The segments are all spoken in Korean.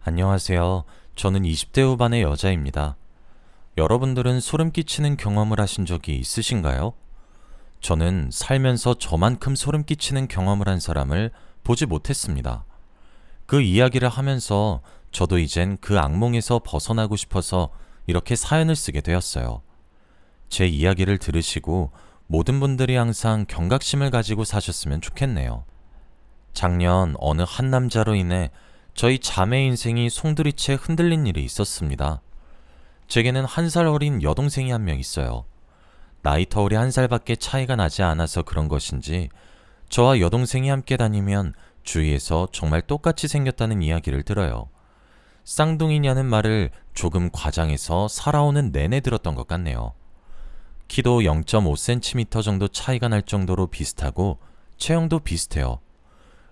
안녕하세요. 저는 20대 후반의 여자입니다. 여러분들은 소름 끼치는 경험을 하신 적이 있으신가요? 저는 살면서 저만큼 소름 끼치는 경험을 한 사람을 보지 못했습니다. 그 이야기를 하면서 저도 이젠 그 악몽에서 벗어나고 싶어서 이렇게 사연을 쓰게 되었어요. 제 이야기를 들으시고 모든 분들이 항상 경각심을 가지고 사셨으면 좋겠네요. 작년 어느 한 남자로 인해 저희 자매 인생이 송두리째 흔들린 일이 있었습니다. 제게는 한 살 어린 여동생이 한 명 있어요. 나이 터울이 한 살밖에 차이가 나지 않아서 그런 것인지 저와 여동생이 함께 다니면 주위에서 정말 똑같이 생겼다는 이야기를 들어요. 쌍둥이냐는 말을 조금 과장해서 살아오는 내내 들었던 것 같네요. 키도 0.5cm 정도 차이가 날 정도로 비슷하고 체형도 비슷해요.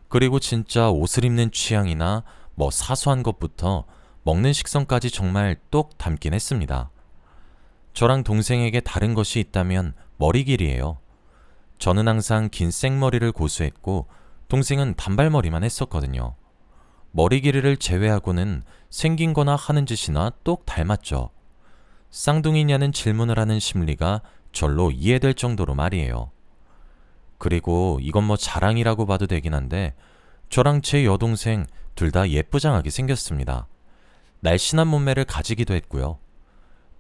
그리고 진짜 옷을 입는 취향이나 뭐 사소한 것부터 먹는 식성까지 정말 똑 닮긴 했습니다. 저랑 동생에게 다른 것이 있다면 머리 길이에요. 저는 항상 긴 생머리를 고수했고 동생은 단발머리만 했었거든요. 머리 길이를 제외하고는 생긴 거나 하는 짓이나 똑 닮았죠. 쌍둥이냐는 질문을 하는 심리가 절로 이해될 정도로 말이에요. 그리고 이건 뭐 자랑이라고 봐도 되긴 한데 저랑 제 여동생 둘 다 예쁘장하게 생겼습니다. 날씬한 몸매를 가지기도 했고요.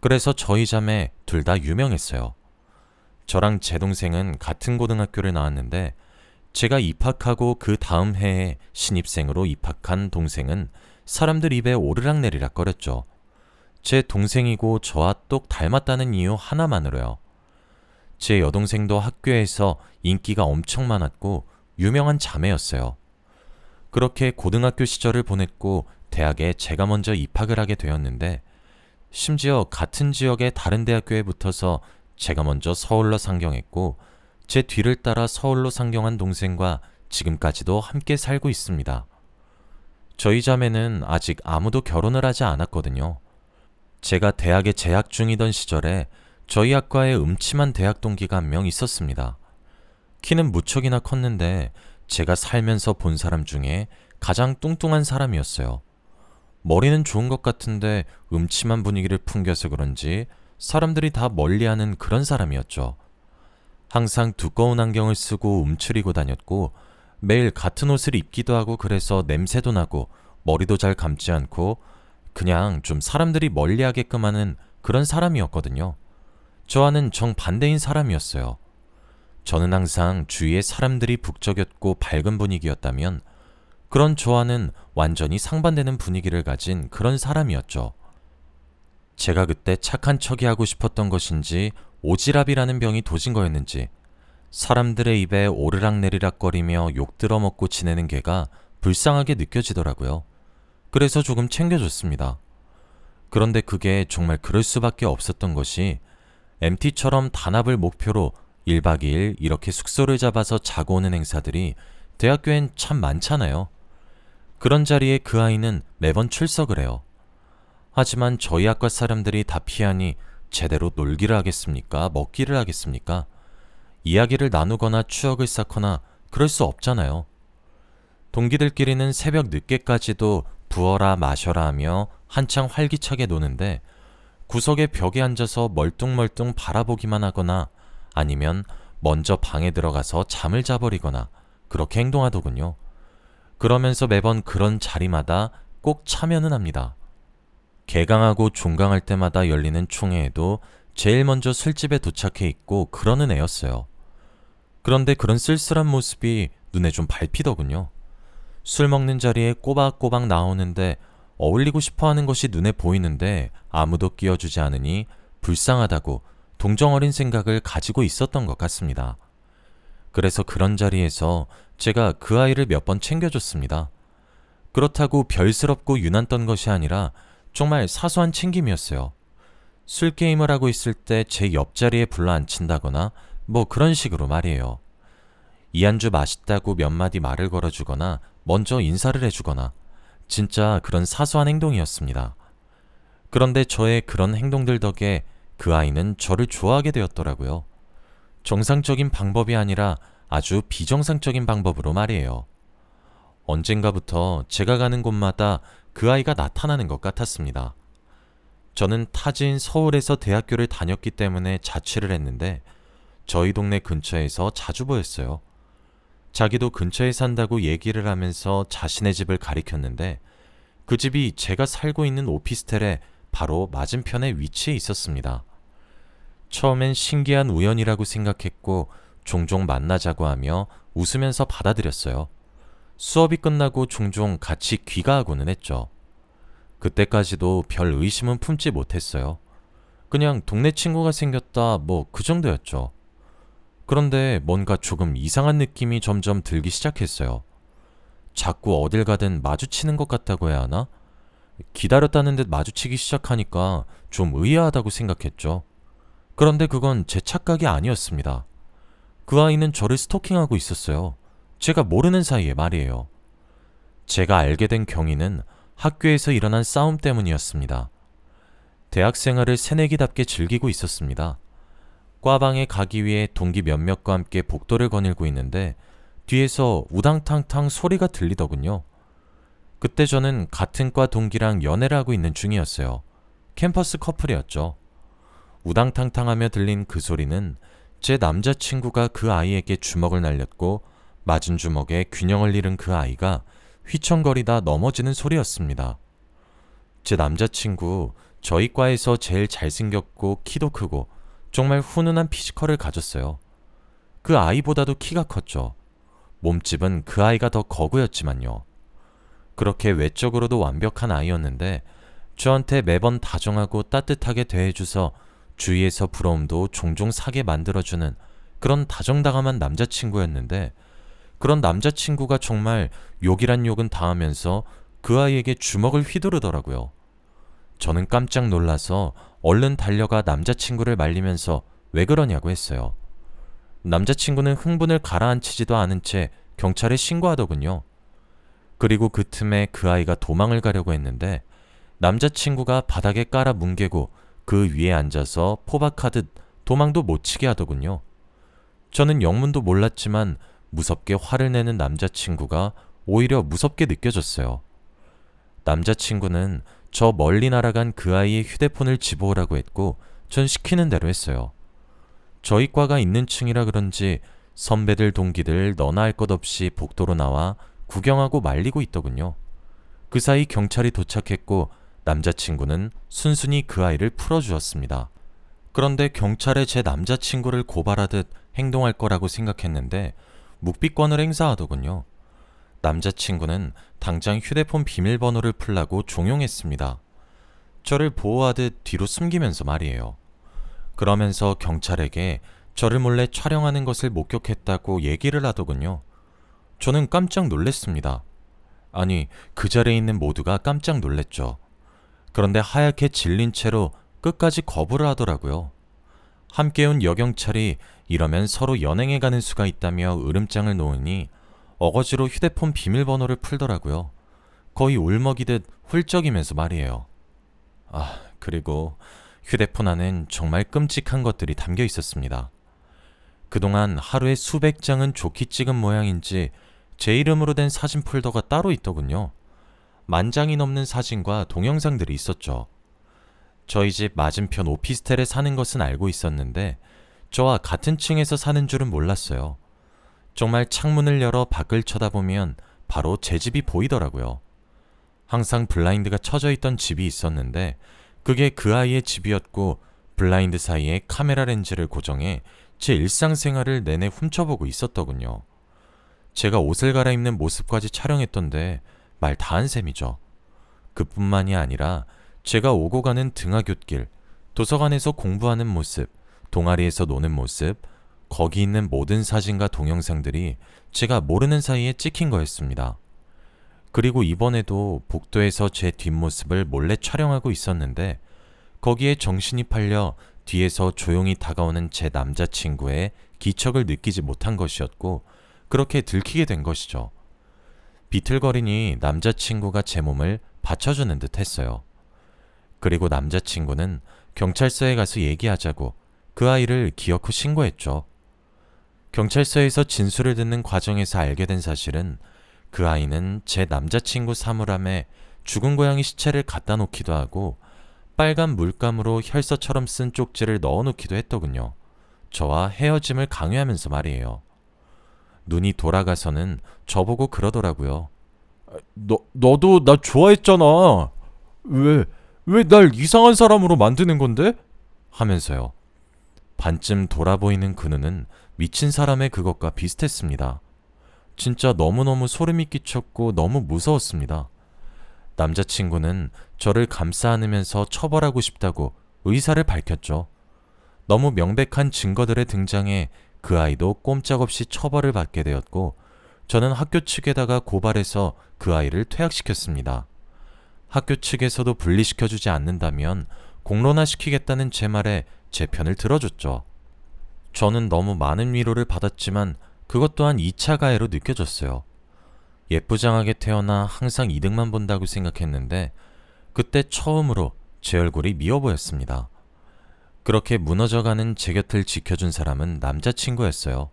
그래서 저희 자매 둘 다 유명했어요. 저랑 제 동생은 같은 고등학교를 나왔는데 제가 입학하고 그 다음 해에 신입생으로 입학한 동생은 사람들 입에 오르락내리락 거렸죠. 제 동생이고 저와 똑 닮았다는 이유 하나만으로요. 제 여동생도 학교에서 인기가 엄청 많았고 유명한 자매였어요. 그렇게 고등학교 시절을 보냈고 대학에 제가 먼저 입학을 하게 되었는데 심지어 같은 지역의 다른 대학교에 붙어서 제가 먼저 서울로 상경했고 제 뒤를 따라 서울로 상경한 동생과 지금까지도 함께 살고 있습니다. 저희 자매는 아직 아무도 결혼을 하지 않았거든요. 제가 대학에 재학 중이던 시절에 저희 학과에 음침한 대학 동기가 한 명 있었습니다. 키는 무척이나 컸는데 제가 살면서 본 사람 중에 가장 뚱뚱한 사람이었어요. 머리는 좋은 것 같은데 음침한 분위기를 풍겨서 그런지 사람들이 다 멀리하는 그런 사람이었죠. 항상 두꺼운 안경을 쓰고 움츠리고 다녔고 매일 같은 옷을 입기도 하고 그래서 냄새도 나고 머리도 잘 감지 않고 그냥 좀 사람들이 멀리하게끔 하는 그런 사람이었거든요. 저와는 정반대인 사람이었어요. 저는 항상 주위에 사람들이 북적였고 밝은 분위기였다면 그런 저와는 완전히 상반되는 분위기를 가진 그런 사람이었죠. 제가 그때 착한 척이 하고 싶었던 것인지 오지랖이라는 병이 도진 거였는지 사람들의 입에 오르락내리락거리며 욕 들어먹고 지내는 게가 불쌍하게 느껴지더라고요. 그래서 조금 챙겨줬습니다. 그런데 그게 정말 그럴 수밖에 없었던 것이 MT처럼 단합을 목표로 1박 2일 이렇게 숙소를 잡아서 자고 오는 행사들이 대학교엔 참 많잖아요. 그런 자리에 그 아이는 매번 출석을 해요. 하지만 저희 학과 사람들이 다 피하니 제대로 놀기를 하겠습니까? 먹기를 하겠습니까? 이야기를 나누거나 추억을 쌓거나 그럴 수 없잖아요. 동기들끼리는 새벽 늦게까지도 부어라 마셔라 하며 한창 활기차게 노는데 구석의 벽에 앉아서 멀뚱멀뚱 바라보기만 하거나 아니면 먼저 방에 들어가서 잠을 자버리거나 그렇게 행동하더군요. 그러면서 매번 그런 자리마다 꼭 참여는 합니다. 개강하고 종강할 때마다 열리는 총회에도 제일 먼저 술집에 도착해 있고 그러는 애였어요. 그런데 그런 쓸쓸한 모습이 눈에 좀 밟히더군요. 술 먹는 자리에 꼬박꼬박 나오는데 어울리고 싶어하는 것이 눈에 보이는데 아무도 끼워주지 않으니 불쌍하다고 동정어린 생각을 가지고 있었던 것 같습니다. 그래서 그런 자리에서 제가 그 아이를 몇 번 챙겨줬습니다. 그렇다고 별스럽고 유난 떤 것이 아니라 정말 사소한 챙김이었어요. 술 게임을 하고 있을 때 제 옆자리에 불러 앉힌다거나 뭐 그런 식으로 말이에요. 이 안주 맛있다고 몇 마디 말을 걸어주거나 먼저 인사를 해주거나 진짜 그런 사소한 행동이었습니다. 그런데 저의 그런 행동들 덕에 그 아이는 저를 좋아하게 되었더라고요. 정상적인 방법이 아니라 아주 비정상적인 방법으로 말이에요. 언젠가부터 제가 가는 곳마다 그 아이가 나타나는 것 같았습니다. 저는 타지인 서울에서 대학교를 다녔기 때문에 자취를 했는데 저희 동네 근처에서 자주 보였어요. 자기도 근처에 산다고 얘기를 하면서 자신의 집을 가리켰는데 그 집이 제가 살고 있는 오피스텔의 바로 맞은편에 위치해 있었습니다. 처음엔 신기한 우연이라고 생각했고 종종 만나자고 하며 웃으면서 받아들였어요. 수업이 끝나고 종종 같이 귀가하고는 했죠. 그때까지도 별 의심은 품지 못했어요. 그냥 동네 친구가 생겼다 뭐 그 정도였죠. 그런데 뭔가 조금 이상한 느낌이 점점 들기 시작했어요. 자꾸 어딜 가든 마주치는 것 같다고 해야 하나? 기다렸다는 듯 마주치기 시작하니까 좀 의아하다고 생각했죠. 그런데 그건 제 착각이 아니었습니다. 그 아이는 저를 스토킹하고 있었어요. 제가 모르는 사이에 말이에요. 제가 알게 된 경위는 학교에서 일어난 싸움 때문이었습니다. 대학 생활을 새내기답게 즐기고 있었습니다. 과방에 가기 위해 동기 몇몇과 함께 복도를 거닐고 있는데 뒤에서 우당탕탕 소리가 들리더군요. 그때 저는 같은 과 동기랑 연애를 하고 있는 중이었어요. 캠퍼스 커플이었죠. 우당탕탕하며 들린 그 소리는 제 남자친구가 그 아이에게 주먹을 날렸고 맞은 주먹에 균형을 잃은 그 아이가 휘청거리다 넘어지는 소리였습니다. 제 남자친구 저희 과에서 제일 잘생겼고 키도 크고 정말 훈훈한 피지컬을 가졌어요. 그 아이보다도 키가 컸죠. 몸집은 그 아이가 더 거구였지만요. 그렇게 외적으로도 완벽한 아이였는데 저한테 매번 다정하고 따뜻하게 대해줘서 주위에서 부러움도 종종 사게 만들어주는 그런 다정다감한 남자친구였는데 그런 남자친구가 정말 욕이란 욕은 다 하면서 그 아이에게 주먹을 휘두르더라고요. 저는 깜짝 놀라서 얼른 달려가 남자친구를 말리면서 왜 그러냐고 했어요. 남자친구는 흥분을 가라앉히지도 않은 채 경찰에 신고하더군요. 그리고 그 틈에 그 아이가 도망을 가려고 했는데 남자친구가 바닥에 깔아 뭉개고 그 위에 앉아서 포박하듯 도망도 못 치게 하더군요. 저는 영문도 몰랐지만 무섭게 화를 내는 남자친구가 오히려 무섭게 느껴졌어요. 남자친구는 저 멀리 날아간 그 아이의 휴대폰을 집어오라고 했고 전 시키는 대로 했어요. 저희 과가 있는 층이라 그런지 선배들 동기들 너나 할 것 없이 복도로 나와 구경하고 말리고 있더군요. 그 사이 경찰이 도착했고 남자친구는 순순히 그 아이를 풀어주었습니다. 그런데 경찰에 제 남자친구를 고발하듯 행동할 거라고 생각했는데 묵비권을 행사하더군요. 남자친구는 당장 휴대폰 비밀번호를 풀라고 종용했습니다. 저를 보호하듯 뒤로 숨기면서 말이에요. 그러면서 경찰에게 저를 몰래 촬영하는 것을 목격했다고 얘기를 하더군요. 저는 깜짝 놀랐습니다. 아니, 그 자리에 있는 모두가 깜짝 놀랐죠. 그런데 하얗게 질린 채로 끝까지 거부를 하더라고요. 함께 온 여경찰이 이러면 서로 연행해 가는 수가 있다며 으름장을 놓으니 어거지로 휴대폰 비밀번호를 풀더라고요. 거의 울먹이듯 훌쩍이면서 말이에요. 그리고 휴대폰 안엔 정말 끔찍한 것들이 담겨 있었습니다. 그동안 하루에 수백 장은 좋게 찍은 모양인지 제 이름으로 된 사진 폴더가 따로 있더군요. 10,000장이 넘는 사진과 동영상들이 있었죠. 저희 집 맞은편 오피스텔에 사는 것은 알고 있었는데 저와 같은 층에서 사는 줄은 몰랐어요. 정말 창문을 열어 밖을 쳐다보면 바로 제 집이 보이더라고요. 항상 블라인드가 쳐져 있던 집이 있었는데 그게 그 아이의 집이었고 블라인드 사이에 카메라 렌즈를 고정해 제 일상생활을 내내 훔쳐보고 있었더군요. 제가 옷을 갈아입는 모습까지 촬영했던데 말 다 한 셈이죠. 그뿐만이 아니라 제가 오고 가는 등하굣길, 도서관에서 공부하는 모습, 동아리에서 노는 모습, 거기 있는 모든 사진과 동영상들이 제가 모르는 사이에 찍힌 거였습니다. 그리고 이번에도 복도에서 제 뒷모습을 몰래 촬영하고 있었는데 거기에 정신이 팔려 뒤에서 조용히 다가오는 제 남자친구의 기척을 느끼지 못한 것이었고 그렇게 들키게 된 것이죠. 비틀거리니 남자친구가 제 몸을 받쳐주는 듯 했어요. 그리고 남자친구는 경찰서에 가서 얘기하자고 그 아이를 기어코 신고했죠. 경찰서에서 진술을 듣는 과정에서 알게 된 사실은 그 아이는 제 남자친구 사물함에 죽은 고양이 시체를 갖다 놓기도 하고 빨간 물감으로 혈서처럼 쓴 쪽지를 넣어놓기도 했더군요. 저와 헤어짐을 강요하면서 말이에요. 눈이 돌아가서는 저보고 그러더라고요. 너도 나 좋아했잖아. 왜 날 이상한 사람으로 만드는 건데? 하면서요. 반쯤 돌아보이는 그 눈은 미친 사람의 그것과 비슷했습니다. 진짜 너무너무 소름이 끼쳤고 너무 무서웠습니다. 남자친구는 저를 감싸 안으면서 처벌하고 싶다고 의사를 밝혔죠. 너무 명백한 증거들의 등장에 그 아이도 꼼짝없이 처벌을 받게 되었고 저는 학교 측에다가 고발해서 그 아이를 퇴학시켰습니다. 학교 측에서도 분리시켜주지 않는다면 공론화시키겠다는 제 말에 제 편을 들어줬죠. 저는 너무 많은 위로를 받았지만 그것 또한 2차 가해로 느껴졌어요. 예쁘장하게 태어나 항상 이득만 본다고 생각했는데 그때 처음으로 제 얼굴이 미워 보였습니다. 그렇게 무너져가는 제 곁을 지켜준 사람은 남자친구였어요.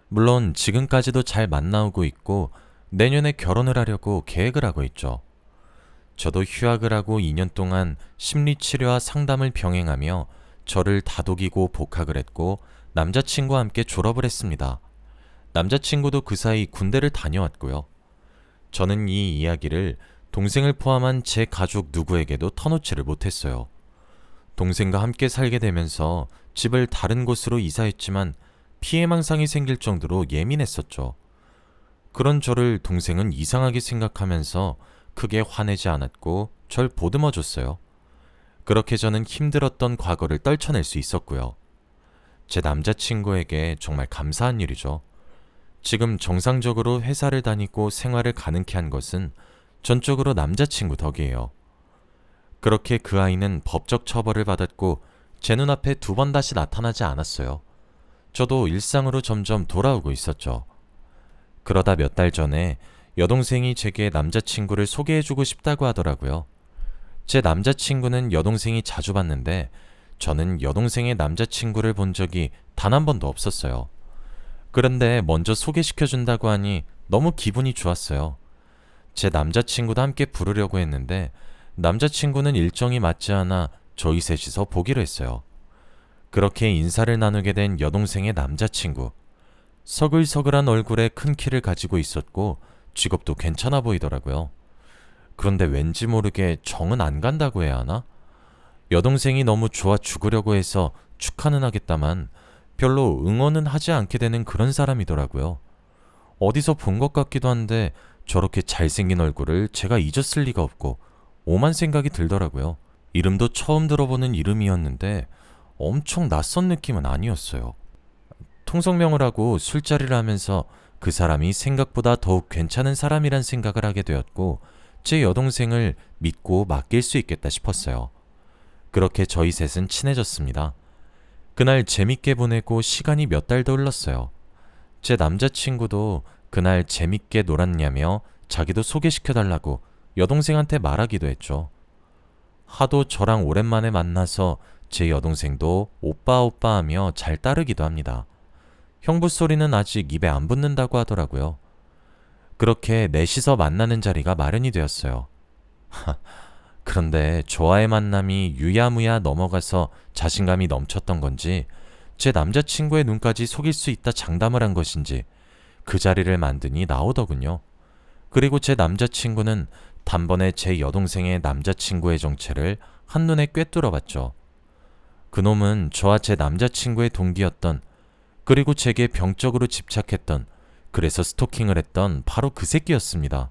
물론 지금까지도 잘 만나오고 있고 내년에 결혼을 하려고 계획을 하고 있죠. 저도 휴학을 하고 2년 동안 심리치료와 상담을 병행하며 저를 다독이고 복학을 했고 남자친구와 함께 졸업을 했습니다. 남자친구도 그 사이 군대를 다녀왔고요. 저는 이 이야기를 동생을 포함한 제 가족 누구에게도 터놓지를 못했어요. 동생과 함께 살게 되면서 집을 다른 곳으로 이사했지만 피해망상이 생길 정도로 예민했었죠. 그런 저를 동생은 이상하게 생각하면서 크게 화내지 않았고 절 보듬어줬어요. 그렇게 저는 힘들었던 과거를 떨쳐낼 수 있었고요. 제 남자친구에게 정말 감사한 일이죠. 지금 정상적으로 회사를 다니고 생활을 가능케 한 것은 전적으로 남자친구 덕이에요. 그렇게 그 아이는 법적 처벌을 받았고 제 눈앞에 2번 다시 나타나지 않았어요. 저도 일상으로 점점 돌아오고 있었죠. 그러다 몇 달 전에 여동생이 제게 남자친구를 소개해주고 싶다고 하더라고요. 제 남자친구는 여동생이 자주 봤는데 저는 여동생의 남자친구를 본 적이 단 한 번도 없었어요. 그런데 먼저 소개시켜준다고 하니 너무 기분이 좋았어요. 제 남자친구도 함께 부르려고 했는데 남자친구는 일정이 맞지 않아 저희 셋이서 보기로 했어요. 그렇게 인사를 나누게 된 여동생의 남자친구. 서글서글한 얼굴에 큰 키를 가지고 있었고 직업도 괜찮아 보이더라고요. 그런데 왠지 모르게 정은 안 간다고 해야 하나? 여동생이 너무 좋아 죽으려고 해서 축하는 하겠다만 별로 응원은 하지 않게 되는 그런 사람이더라고요. 어디서 본 것 같기도 한데 저렇게 잘생긴 얼굴을 제가 잊었을 리가 없고 오만 생각이 들더라고요. 이름도 처음 들어보는 이름이었는데 엄청 낯선 느낌은 아니었어요. 통성명을 하고 술자리를 하면서 그 사람이 생각보다 더욱 괜찮은 사람이란 생각을 하게 되었고 제 여동생을 믿고 맡길 수 있겠다 싶었어요. 그렇게 저희 셋은 친해졌습니다. 그날 재밌게 보내고 시간이 몇 달 더 흘렀어요. 제 남자친구도 그날 재밌게 놀았냐며 자기도 소개시켜달라고 여동생한테 말하기도 했죠. 하도 저랑 오랜만에 만나서 제 여동생도 오빠 오빠 하며 잘 따르기도 합니다. 형부 소리는 아직 입에 안 붙는다고 하더라고요. 그렇게 넷이서 만나는 자리가 마련이 되었어요. 그런데 저와의 만남이 유야무야 넘어가서 자신감이 넘쳤던 건지 제 남자친구의 눈까지 속일 수 있다 장담을 한 것인지 그 자리를 만드니 나오더군요. 그리고 제 남자친구는 단번에 제 여동생의 남자친구의 정체를 한눈에 꿰뚫어봤죠. 그놈은 저와 제 남자친구의 동기였던, 그리고 제게 병적으로 집착했던, 그래서 스토킹을 했던 바로 그 새끼였습니다.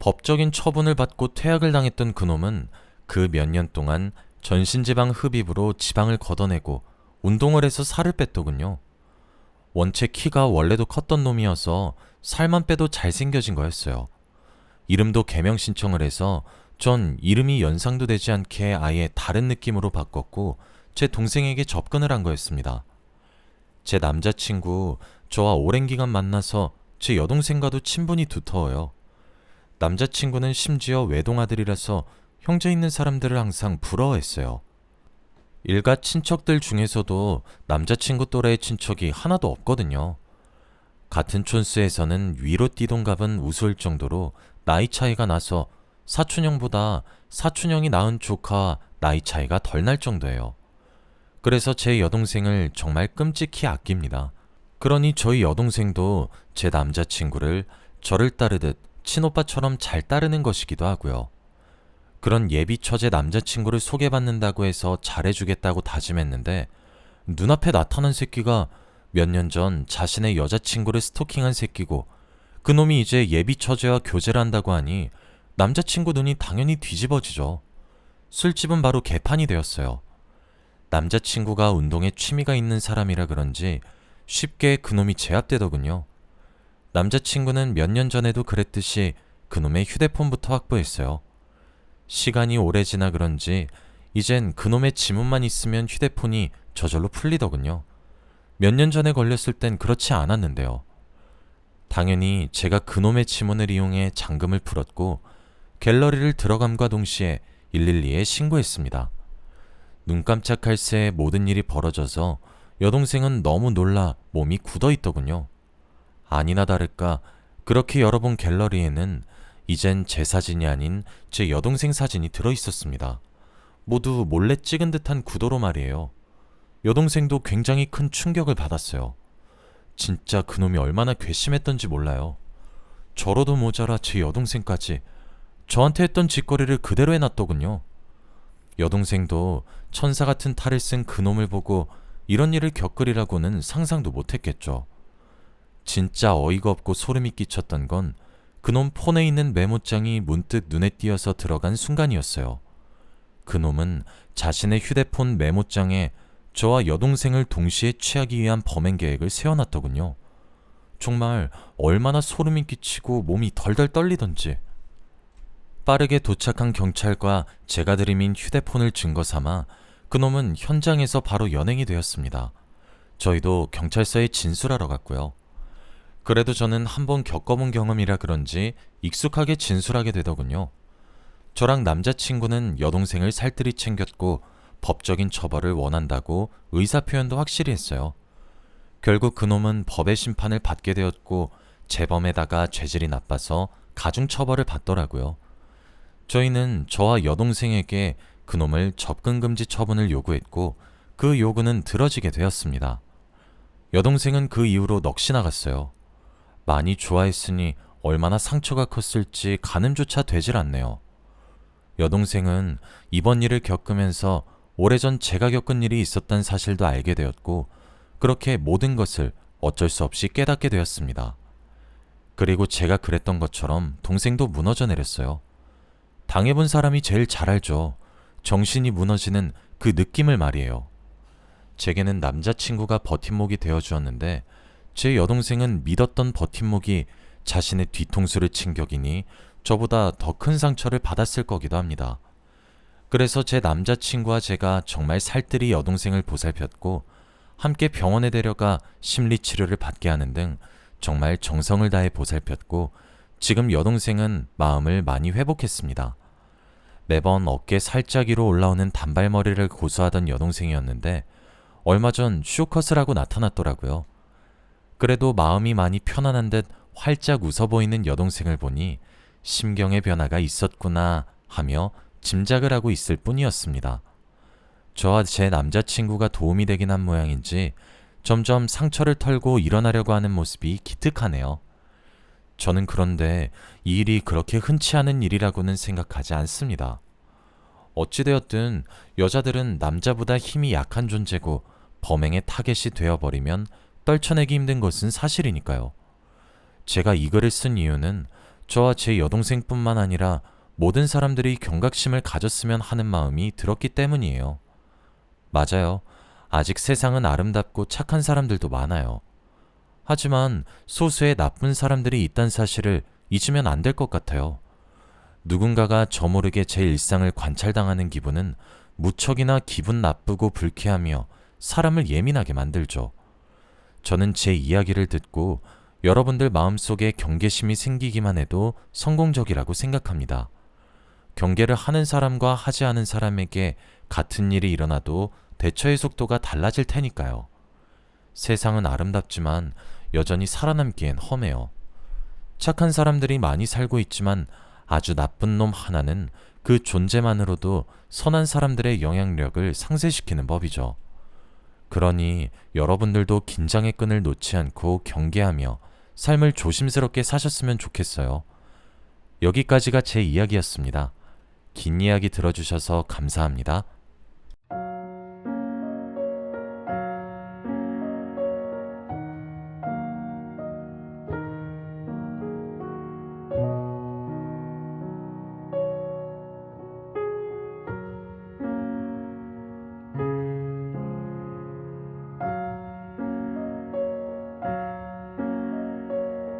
법적인 처분을 받고 퇴학을 당했던 그놈은 그 몇 년 동안 전신지방 흡입으로 지방을 걷어내고 운동을 해서 살을 뺐더군요. 원체 키가 원래도 컸던 놈이어서 살만 빼도 잘생겨진 거였어요. 이름도 개명 신청을 해서 전 이름이 연상도 되지 않게 아예 다른 느낌으로 바꿨고 제 동생에게 접근을 한 거였습니다. 제 남자친구 저와 오랜 기간 만나서 제 여동생과도 친분이 두터워요. 남자친구는 심지어 외동아들이라서 형제 있는 사람들을 항상 부러워했어요. 일가 친척들 중에서도 남자친구 또래의 친척이 하나도 없거든요. 같은 촌수에서는 위로 뛰동갑은 우스울 정도로 나이 차이가 나서 사촌형보다 사촌형이 낳은 조카와 나이 차이가 덜 날 정도예요. 그래서 제 여동생을 정말 끔찍히 아낍니다. 그러니 저희 여동생도 제 남자친구를 저를 따르듯 친오빠처럼 잘 따르는 것이기도 하고요. 그런 예비 처제 남자친구를 소개받는다고 해서 잘해주겠다고 다짐했는데 눈앞에 나타난 새끼가 몇 년 전 자신의 여자친구를 스토킹한 새끼고 그놈이 이제 예비 처제와 교제를 한다고 하니 남자친구 눈이 당연히 뒤집어지죠. 술집은 바로 개판이 되었어요. 남자친구가 운동에 취미가 있는 사람이라 그런지 쉽게 그놈이 제압되더군요. 남자친구는 몇 년 전에도 그랬듯이 그놈의 휴대폰부터 확보했어요. 시간이 오래 지나 그런지 이젠 그놈의 지문만 있으면 휴대폰이 저절로 풀리더군요. 몇 년 전에 걸렸을 땐 그렇지 않았는데요. 당연히 제가 그놈의 지문을 이용해 잠금을 풀었고 갤러리를 들어감과 동시에 112에 신고했습니다. 눈 깜짝할 새에 모든 일이 벌어져서 여동생은 너무 놀라 몸이 굳어있더군요. 아니나 다를까 그렇게 열어본 갤러리에는 이젠 제 사진이 아닌 제 여동생 사진이 들어있었습니다. 모두 몰래 찍은 듯한 구도로 말이에요. 여동생도 굉장히 큰 충격을 받았어요. 진짜 그놈이 얼마나 괘씸했던지 몰라요. 저로도 모자라 제 여동생까지 저한테 했던 짓거리를 그대로 해놨더군요. 여동생도 천사 같은 탈을 쓴 그놈을 보고 이런 일을 겪으리라고는 상상도 못했겠죠. 진짜 어이가 없고 소름이 끼쳤던 건 그놈 폰에 있는 메모장이 문득 눈에 띄어서 들어간 순간이었어요. 그놈은 자신의 휴대폰 메모장에 저와 여동생을 동시에 취하기 위한 범행 계획을 세워놨더군요. 정말 얼마나 소름이 끼치고 몸이 덜덜 떨리던지. 빠르게 도착한 경찰과 제가 들이민 휴대폰을 증거 삼아 그놈은 현장에서 바로 연행이 되었습니다. 저희도 경찰서에 진술하러 갔고요. 그래도 저는 한번 겪어본 경험이라 그런지 익숙하게 진술하게 되더군요. 저랑 남자친구는 여동생을 살뜰히 챙겼고 법적인 처벌을 원한다고 의사표현도 확실히 했어요. 결국 그놈은 법의 심판을 받게 되었고 재범에다가 죄질이 나빠서 가중처벌을 받더라고요. 저희는 저와 여동생에게 그놈을 접근금지 처분을 요구했고 그 요구는 들어지게 되었습니다. 여동생은 그 이후로 넋이 나갔어요. 많이 좋아했으니 얼마나 상처가 컸을지 가늠조차 되질 않네요. 여동생은 이번 일을 겪으면서 오래전 제가 겪은 일이 있었다는 사실도 알게 되었고 그렇게 모든 것을 어쩔 수 없이 깨닫게 되었습니다. 그리고 제가 그랬던 것처럼 동생도 무너져 내렸어요. 당해본 사람이 제일 잘 알죠. 정신이 무너지는 그 느낌을 말이에요. 제게는 남자친구가 버팀목이 되어주었는데 제 여동생은 믿었던 버팀목이 자신의 뒤통수를 친 격이니 저보다 더 큰 상처를 받았을 거기도 합니다. 그래서 제 남자친구와 제가 정말 살뜰히 여동생을 보살폈고 함께 병원에 데려가 심리치료를 받게 하는 등 정말 정성을 다해 보살폈고 지금 여동생은 마음을 많이 회복했습니다. 매번 어깨 살짝 위로 올라오는 단발머리를 고수하던 여동생이었는데 얼마 전 쇼컷을 하고 나타났더라고요. 그래도 마음이 많이 편안한 듯 활짝 웃어 보이는 여동생을 보니 심경의 변화가 있었구나 하며 짐작을 하고 있을 뿐이었습니다. 저와 제 남자친구가 도움이 되긴 한 모양인지 점점 상처를 털고 일어나려고 하는 모습이 기특하네요. 저는 그런데 이 일이 그렇게 흔치 않은 일이라고는 생각하지 않습니다. 어찌되었든 여자들은 남자보다 힘이 약한 존재고 범행의 타겟이 되어버리면 떨쳐내기 힘든 것은 사실이니까요. 제가 이 글을 쓴 이유는 저와 제 여동생뿐만 아니라 모든 사람들이 경각심을 가졌으면 하는 마음이 들었기 때문이에요. 맞아요. 아직 세상은 아름답고 착한 사람들도 많아요. 하지만 소수의 나쁜 사람들이 있다는 사실을 잊으면 안 될 것 같아요. 누군가가 저모르게 제 일상을 관찰당하는 기분은 무척이나 기분 나쁘고 불쾌하며 사람을 예민하게 만들죠. 저는 제 이야기를 듣고 여러분들 마음속에 경계심이 생기기만 해도 성공적이라고 생각합니다. 경계를 하는 사람과 하지 않은 사람에게 같은 일이 일어나도 대처의 속도가 달라질 테니까요. 세상은 아름답지만 여전히 살아남기엔 험해요. 착한 사람들이 많이 살고 있지만 아주 나쁜 놈 하나는 그 존재만으로도 선한 사람들의 영향력을 상쇄시키는 법이죠. 그러니 여러분들도 긴장의 끈을 놓지 않고 경계하며 삶을 조심스럽게 사셨으면 좋겠어요. 여기까지가 제 이야기였습니다. 긴 이야기 들어주셔서 감사합니다.